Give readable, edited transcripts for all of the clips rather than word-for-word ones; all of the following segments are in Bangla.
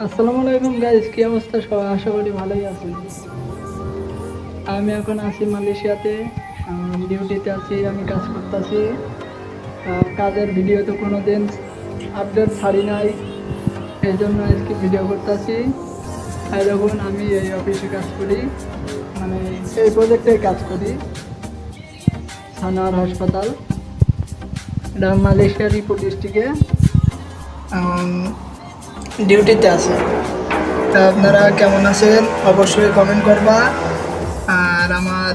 আসসালামু আলাইকুম গাইস, কি অবস্থা সবাই? আশা করি ভালোই আছেন। আমি এখন আছি মালয়েশিয়াতে, ডিউটিতে আছি, আমি কাজ করতেছি। কাজের ভিডিও তো কোনোদিন আপডেট ছাড়ি নাই, এই জন্য আজকে ভিডিও করতেছি। আর যখন আমি এই অফিসে কাজ করি, মানে এই প্রজেক্টে কাজ করি, সানার হাসপাতাল, এটা মালয়েশিয়ার ইপো ডিস্ট্রিক্টে ডিউটিতে আছে। তা আপনারা কেমন আছেন অবশ্যই কমেন্ট করবা। আর আমার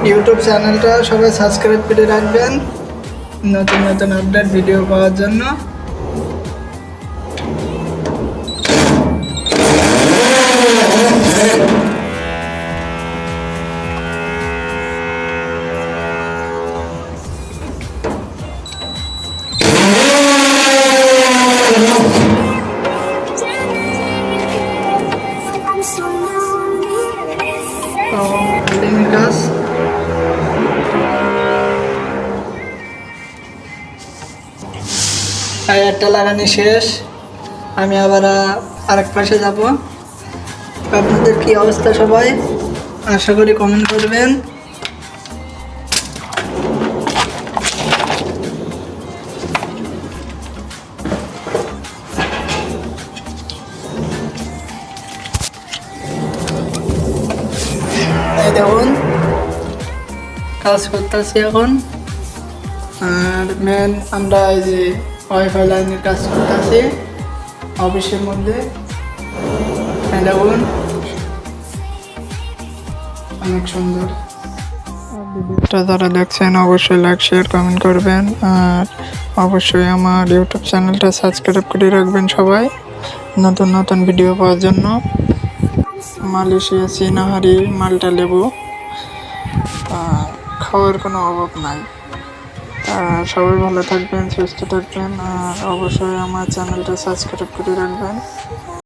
ইউটিউব চ্যানেলটা সবাই সাবস্ক্রাইব করে রাখবেন নতুন নতুন আপডেট ভিডিও পাওয়ার জন্য। কাজ একটা লাগানি শেষ, আমি আবার আরেক পাশে যাব। আপনাদের কি অবস্থা সবাই? আশা করি কমেন্ট করবেন। এই দেখুন কাজ করতেছি এখন। আর মেন আমরা এই যে ওয়াইফাই লাইনের কাজ করতেছি অফিসের মধ্যে। দেখুন অনেক সুন্দর। ভিডিওটা যারা দেখছেন অবশ্যই লাইক শেয়ার কমেন্ট করবেন, আর অবশ্যই আমার ইউটিউব চ্যানেলটা সাবস্ক্রাইব করে রাখবেন সবাই নতুন নতুন ভিডিও পাওয়ার জন্য। মালয়েশিয়া সিনাহারি মাল্টা লেবু খাওয়ার কোনো অভাব নাই। সবাই ভালো থাকবেন, সুস্থ থাকবেন, আর অবশ্যই আমার চ্যানেলটা সাবস্ক্রাইব করে রাখবেন।